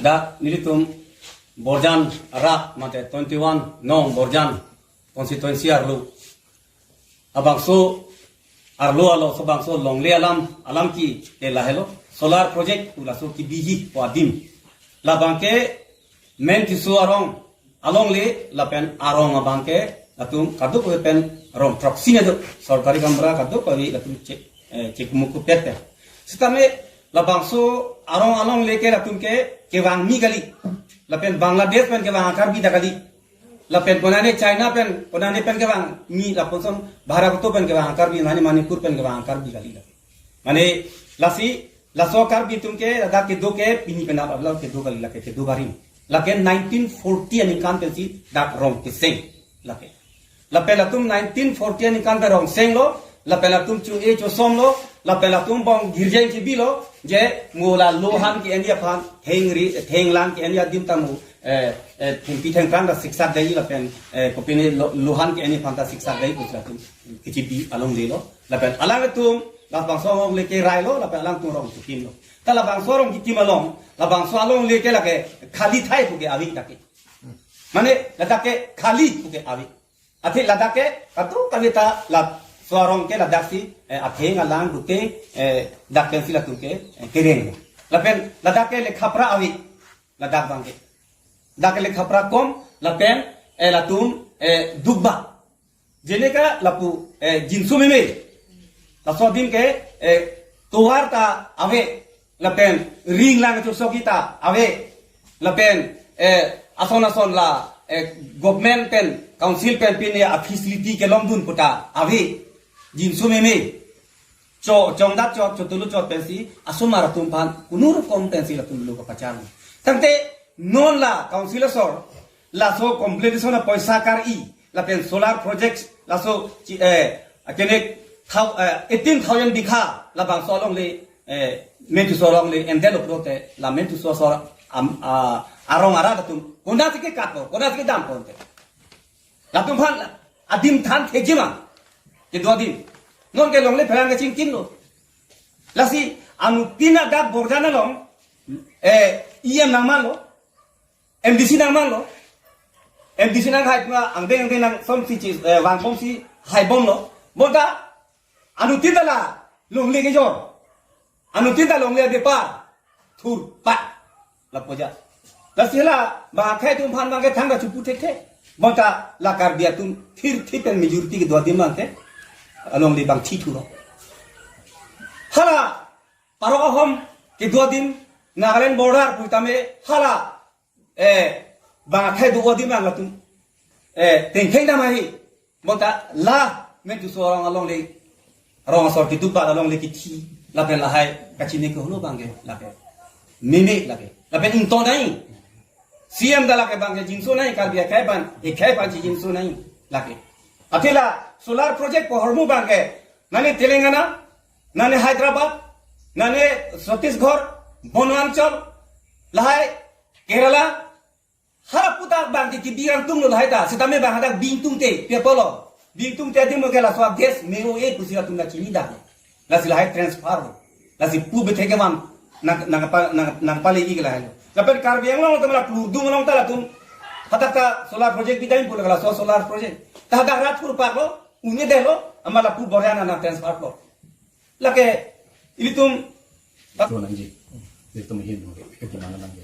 दा निलितुम Borjan Rak mate 21 nong Borjan constituency arlu abangso arlo alo so bangso longle alam ki elahelo solar project ulaso ki biji wadim la banke mentisu arong along le la pen arong abangke atum kadu ko pen rom proxy ne do sarkari kamra kadu ko ri atum cek muku pete sitame la bangso arong along le ke atum ke kewang mi gali lapen Bangladesh pen ke wang karbi dakali lapen konane China pen konane pen ke wang mi lapon som Bharat to pen ke wang karbi mane Manipur pen ke wang karbi gali mane lasi laso karbi tumke ada ke do ke pini pena abla ke do gali lake ke do bari laken 1940 ani kan pen si dak rong ke seng lake lapen latum 1940 ani kan pe rong seng lo lapen latum chu e chu som lo lapen latum bong girjeng ki bilo je mula lohan ki endia phan thenglan ki endia dim tamu pi theng kan da siksa dei lapen kopine lohan ki endia phan ta siksa dei ko latum kichi bi along le lo lapen alang tum la bang so ngong le ke rai lo lapen alang tum rong kim lo ta la bang so rong ki kim along la bang so along le ke la ke khali thai ko ke awi take mane la ke khali ko ke awi athi la ke atu kavita la suarong ke ladak si atheng alang dute dak ken sila tuke kereng lapen ladak ke le khapra awi ladak bangke dak le khapra kom lapen latum dubba jeneka lapu jinsu meme laso din ke tuwar ta ave lapen ring lang chu sokita ave lapen ason la government pen council pen pin ya facility ke lomdun puta ave jinsu meme chongdat chotulu chot pensi asumara tumpan kunur kompensi la tumlu ko pachan tante non la council sor la so completion na paisa kar I la pen solar projects la so kene 18000 dikha la bang so long le mentu so long le endelo prote la mentu so arong ara tum konda ke kato konda ke dam ponte la tumpan adim than thejima ke dodin non ke longle phelang ching kin lo lasi anu tina da bordana long em nangman lo MDC nangman lo MDC nang hai tuna angde nang som si chi wang bom si hai bom lo boda anu tina la longle ke jor anu tina longle de pa thur pa la poja lasi la ba khai tum phan bang ke thang da chupu thek boda la kar dia tum thir pen majority ke dodin man ke along di bang chitu lo hala paro hom ke dua din Nagaland border putame hala bang khai dua din mang latum tengtheng da mai monta la men tu so along le rong so ki dupa along le ki thi la pen la hai kachine ko lo bang ke la pe meme la pe in ton dai CM da la ke bang ke jinso nai kar dia khai ban e khai ban chi jinso nai la ke Atila solar project ko hormu bangke nane Telangana nane Hyderabad nane Chhattisgarh Bonwanchal lahai Kerala haraputa bangke ki biang tum lahai ta sitame bangada bingtung te pepolo bingtung te dim gela so des mero e kusira tum na chini da la silahai transfer la si pu be theke man nang pale i gela la per kar biang long tamla pludung long ta la tum hataka solar project bidain pula gela so solar project tahda ratpur parlo uni delo amala pu boryana na transfer lo lake ilitum nanji ilitum hin ke timana nanji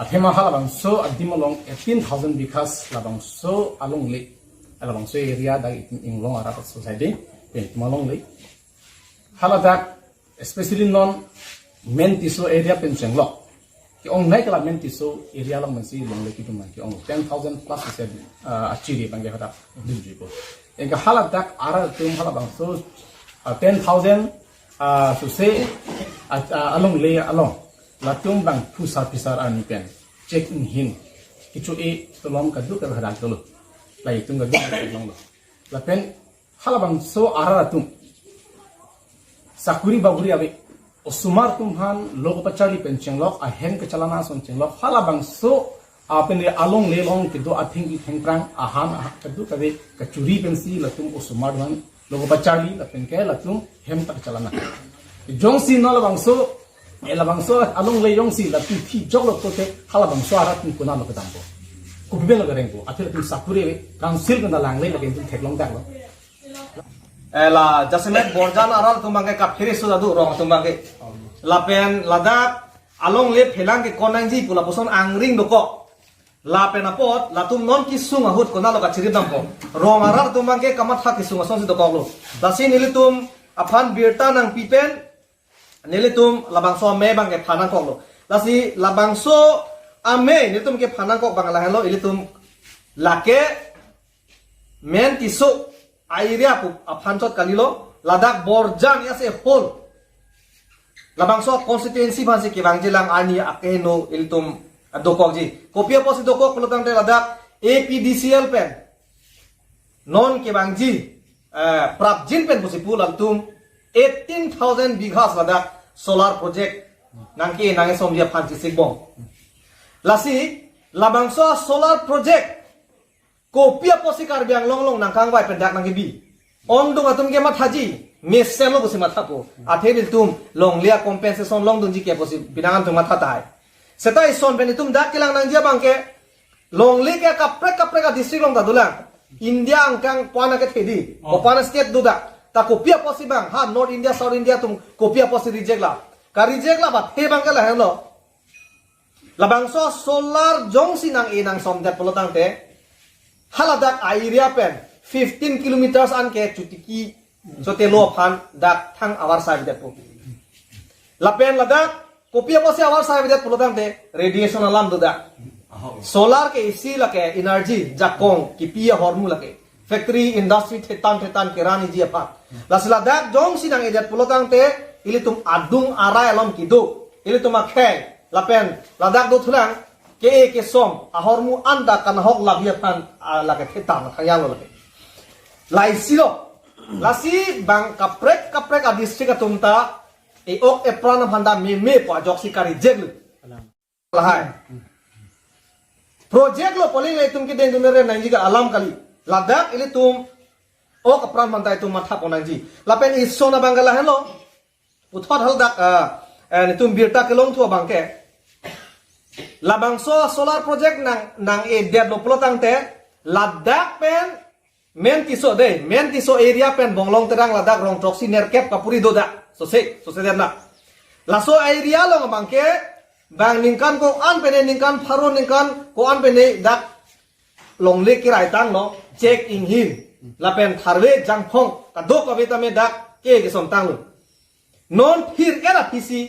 athema halabang so adimalong 18000 bikas labang so along le alabang so area da inglong ara society pen malong le halada especially non mentiso area pen chenglo ki ong nai kala mentiso area lang man si long le ki tum ki ong 10000 plus se achiri bang ge hada dinji ko enka halada ara tum halabang so 10000 so say along le along latung bang pusar pisar ani pen check in hin kichu e tolong kadu ka hada tolo lai tung ga long lo la pen halabang so ara tum sakuri baguri abe osumar tumhan logo pachari pen chenglok a hen ke chalana son chenglok halabang so apen along le long ke do athing ki thengprang ahan kadu kabe kachuri pen si latum osumar man logo pachari la pen ke latum hem tak chalana jongsi no labang so labang so along leyong si la ti jok lo to te halabang so arat ni kuna lo ka dampo ku biben lo gareng ko athir tu sapure council kan lang le la gen thek long dak lo la jasimet borjan aral tumbangke kapiri sudah du rong tumbangke lapen ladak along le phelang ke konangji pula poson angring doko lapen apot latum non kisung ahut kona lo kachiri dampo rong aral tumbangke kamat ha kisung ason si doko lo lasi nilitum aphan birta nang pipen nilitum labangso me bangke phanang kok lo lasi labangso ame nilitum ke phanang kok bangala hello ilitum lake men tisuk area pu aphanchot kalilo ladak borjan ya se hol labangso constituency bhansi ke bangjilang ani akeno iltum dokokji kopia posi dokok pelotang te ladak APDCL pen non ke bangji prapjin pen posi pul altum 18,000 bighas ladak solar project nangki nange somjia phanchi sigbong lasi labangso solar project kopia posi karbiang long nangkang bai pendak nang gibi ondung atum ke mathaji meselo posi mathapo athebil tum long lia compensation long dunji ke posi binangan tum mathatai setai son benitum dak kilang nang dia bangke long li ke kaprek ka district long dadulang India angkang pana ke thedi opana state duda ta kopia posi bang ha North India South India tum kopia posi reject la ka reject la ba the bang ka la hello labangso solar jongsi nang inang somdet pelotang te haladak area pen 15 kilometers an ke chutiki sote lo phan dak thang awar sa bidat pu lapen ladak kopia posi awar sa bidat pulodang te radiation alam duda solar ke isi lake energy jakong kipia hormu lake factory industry tetan kerani ji apa las ladak jong sinang edat pulodang te ilitum adung arai alam kidu ilitum akhe lapen ladak do thulang ke som ahormu anda kan hok labiatan lage tetan khayang lage laisilo lasi bang kaprek a district atumta e ok e prana phanda me po joksi kari jeglu lahai project lo poling le tum ki deng dumere nanji ga alam kali ladak ile tum ok pran mantai tum matha ponanji lapen isona bangala hello uthot haldak ni tum birta kelong tu bangke labangso solar project nang e dead lo plotang te ladak pen men tiso area pen bonglong terang ladak rong troksi nerkep kapuri doda so se derna laso area lo bangke bang ningkan ko an pene ningkan pharo ningkan ko an pene dak longle kirai tang no check in hin lapen tharwe jangphong ka do ka betame dak ke som tang lo non phir era pisi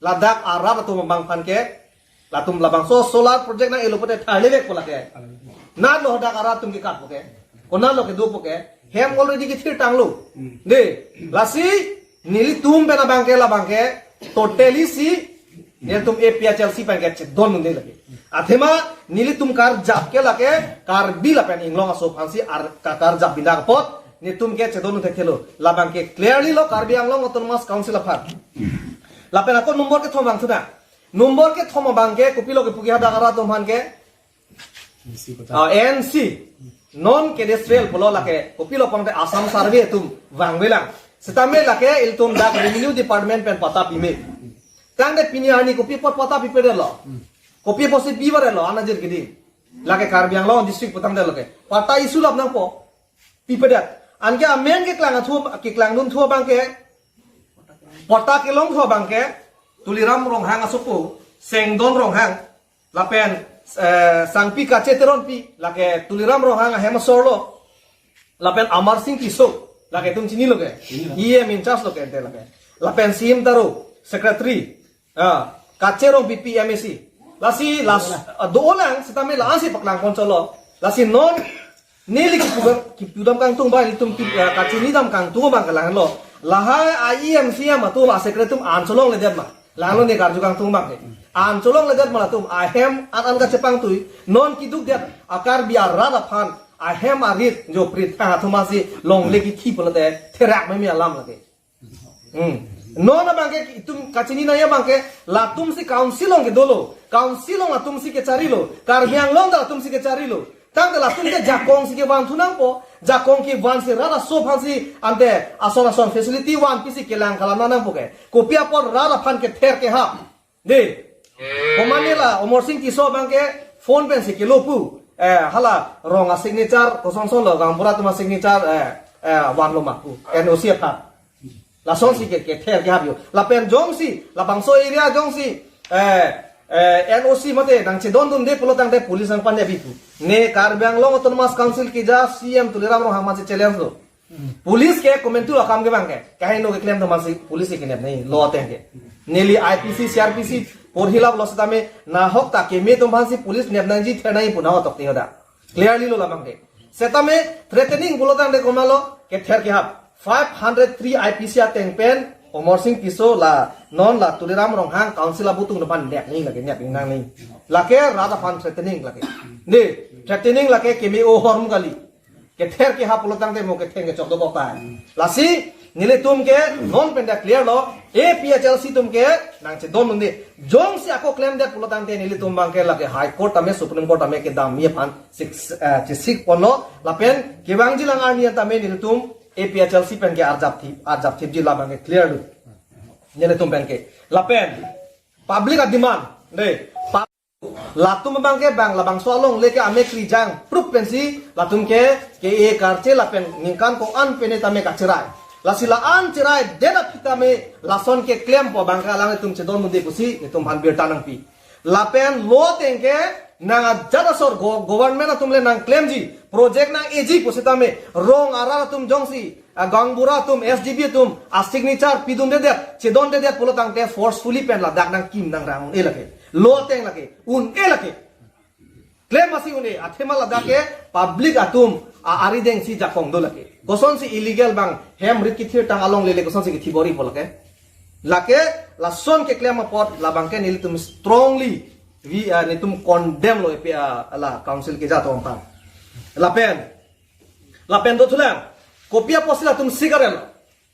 ladak arab to bang phan ke latum labang so solar project na elopote thalebe ko lake na lo dak arab tum ki kat poke kona lo ke do poke hem already ki thir tang lo de lasi nili tum bena bangke la bangke totally si ne tum APHLC panke don munde lake athema nili tum kar jap ke lake kar bi la pen inglong aso phansi ar kar jap bindak pot ne tum ke chedon the khelo la bangke clearly lo karbi anglong autonomous council of har la pen ko number ke thom bang thuna number ke thom bangke kopilo ke pugi hada kara tum han ke NC non cadastral bolo lake kopilo pangte asam survey tum wangbelang setame lake iltum dak revenue department pen pata pime tang de piniani kopi pot pata pipe de lo kopi posit biware lo anajir gidi lake karbiang lo district potang de lake pata isu lap nang po pipe de anke amen ke klang thu ke klang dun thu bangke pata ke long thu bangke tuliram rong hang asupu sengdon rong hang lapen sangpi kaceteron pi lake tuliram rong hang hemasor lo lapen amar sing kiso lake tum chini loke iye minchas loke ente lake lapen sim taru secretary kacerong PPMAC lasi las dolang setame lasi paklang konsolo lasi non nili kipudam kang tung ba tum kacini dam kang tung bang kalang lo lahai IEMC ma tu ma secretary ansolong le ma lalu ne karju kang tung bang ansolong le ma tum ahem an ka cepang tu non kiduk dia akar biar rada phan ahem arit jo prit ha thumasi long le ki khipol de therak me mi alam lage non bangke itum kacini na ya bangke latum si councilong ke dolo councilong atum si ke charilo karbiang long da atum si ke charilo tang la tum ke jakong si ke wan thunang po jakong ki wan si rara so phansi ante ason facility wan pisi ke lang kala nanang po ke kopia por rara phan ke ther ke ha de komanela omor sing ki so bang ke phone pen si ke lopu hala ronga signature koson son lo gang pura tuma signature wan lo maku NOC pa la son si ke ther ke ha bio la pen jong si la bangso area jong si NOC mate nang che don dum de pulo tang de police ang pande bipu ne Karbiang Long Autonomous Council ki ja CM tuliram ro hama che challenge lo police ke komentu akam ke bang ke kahin no ke claim to masi police ke ne law teng ke neli IPC CRPC porhila lo satame na hok ta ke me tum bhansi police ne nang ji thenai puna tok ti hoda clearly lo lamang ke setame threatening pulo tang de komalo ke ther ke hap 503 IPC ateng pen Omor sing piso la non la tuliram rong hang council la butung depan dek ni lagi nyak nang ni lake rada fan threatening lake ni threatening lake kemi o horm kali ke ther ke ha pulotang te mo ke thenge chok do bokta lasi nile tum ke non penda clear lo APHLC tum ke nang che don munde jong si ako claim that pulotang te nile tum bang ke lake high court ame supreme court ame ke dam mi pan 6 pono la pen ke bang jilang arni ta me nile tum APHLC pen ke arjap thip ji labang ke clear lu nele tum pen ke lapen public demand de latum bang ke bang labang solong leke ame krijang proof pen si latum ke e karche lapen ningkan ko an pen ta me ka cerai lasila an cerai deda kita me lason ke claim po bang ka lang tum che don mu de kusi tum han bir tanang pi lapen lo teng ke nang jada sor government atumle nang claim ji project nang eji positame rong arara tum jongsi gangbura tum SGB tum a signature pidum de chedon de polotang te forcefully pen la dak nang kim nang rang elake lo teng lake un elake claim asi une athema la dake public atum ari deng si jakong do lake koson si illegal bang hem rit ki thir tang along lele koson si ki thibori polake lake la son ke claim pot la bang ke nil tum strongly we nitum condemn lo la council ke jato ampa lapen do thulang kopia posila tum sigarel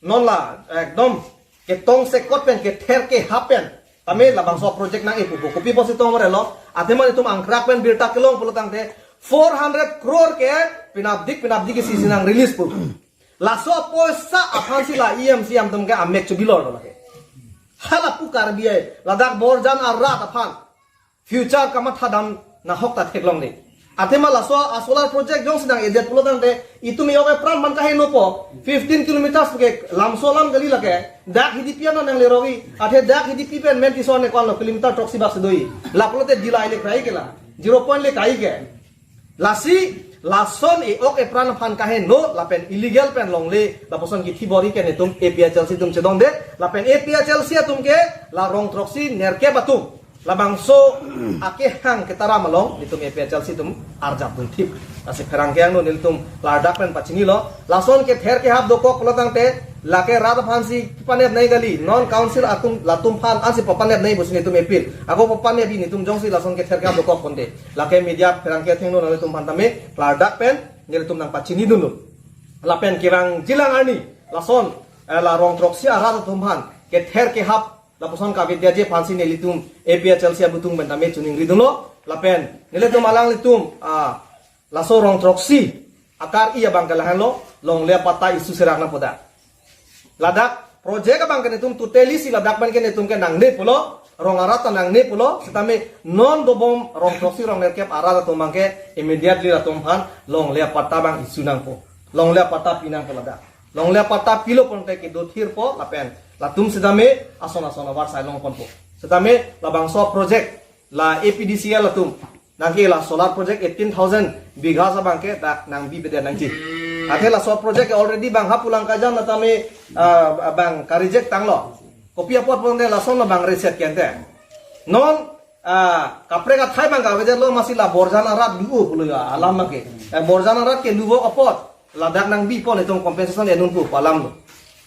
non la ekdom ke tong se kot pen ke ther ke hapen tame la bangso project na ipu kopi posi tong morelo atema tum angkrak pen birta kelong pulutang te 400 crore ke pinabdik ke season ang release pu la so poisa aphansi la EMC am tum ke amek chubilor lo ke hala pu kar biye ladak borjan arra aphan future kamat hadam na hokta theklong ni atema la so solar project jong sedang edet pulotang te itu mi oke pran man kahe nopo 15 kilometers ke lamsolam gali lake dak hidipian nang lerowi athe dak hidipian men tisone kon kilometer toksi bas doi la pulote dila ile krai kela 0 point le kai ke lasi lason e oke pran fan kahe no lapen illegal pen longle la poson ki thibori ke netum APHLC tum chedong de lapen APHLC tum ke la rong troksi nerke batum labang so ake hang ketara malong nitum APHLC tum arjap tum thip ase kharang ke no niltum larda pen pachini lo lason ke ther ke hab doko kolotang te lake rada phansi panet nai gali non council atum latum phan ansi papanet nai busni tum epil ako papane bi nitum jongsi lason ke ther ke hab doko konde lake media kharang ke thengno nalitum phantame larda pen niltum nang pachini dunu lapen kirang jilang ani lason la rong troksi arada tum phan ke ther ke hab la poson ka vidya je phansi ne litum APHLC abutung bentame chuning riduno lapen nile tum alang litum la so rong troksi akar iya bangkalahan lo long le pata isu serak na poda ladak project bang ke tum tuteli si ladak ban ke tum ke nang ne pulo rong arata nang ne pulo setame non dobom rong troksi rong nerkep arata tum bangke immediately la tum phan long le pata bang isu nang po long le pata pinang po ladak long le pata pilo pon te ke do thir po lapen latum sedame asona war sai long pon po sedame la bangso project la APDCL latum nangke la solar project 18,000 bigha sa bangke tak nang bi beda nang ji athe la solar project already bang hapulang kajam natame bang karijek tanglo kopi apot pon de la son la bang reset kente non kapre ka thai bang ka wede lo masila borjana rat luo puluya alam ke borjana rat ke luo apot ladak nang bi pon etong compensation enun pu palam lo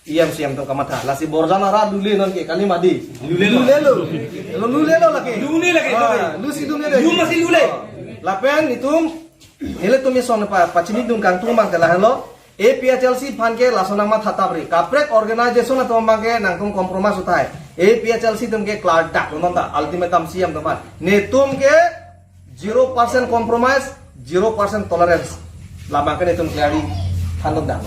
IMC to kamata lasi borjana ra dule non ke kali madi lule lo lake lu si dule lu masih lule lapen itum hele tumi son pachini dun kang tum bang telah lo APHLC phan ke lasona ma thatabri kaprek organization to bangke nang tum compromise utai APHLC tum ke klar dak non ta ultimatum siam to ne tum ke 0% compromise 0% tolerance labang kan itum clearly hanut dah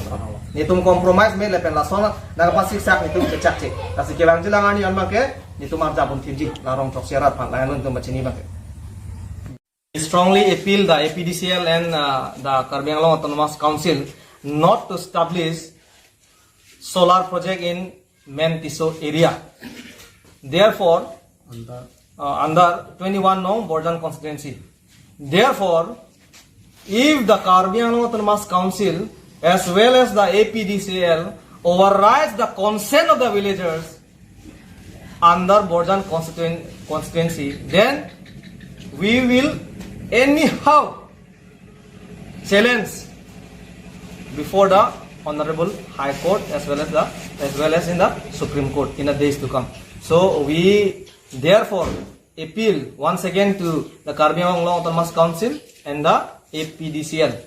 nitum compromise me lepen la sona na pasik sak nitum kecak cek kasi kelang jelangan ni anmak ke nitum arja pun tinji larong tok syarat pan lain untuk macini bang strongly appeal the APDCL and the Karbi Anglong Autonomous Council not to establish solar project in Mentiso area. Therefore, under 21 Nong Borjan constituency. Therefore, if the Karbi Anglong Autonomous Council as well as the APDCL overrides the consent of the villagers under Borjan constituency, then we will anyhow challenge before the Honorable High Court as well as in the Supreme Court in the days to come. So we therefore appeal once again to the Karbi Anglong Autonomous Council and the APDCL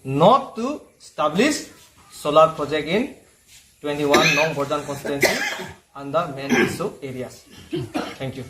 not to establish solar project in 21 Nong Borjan constituency under Mentiso areas. Thank you.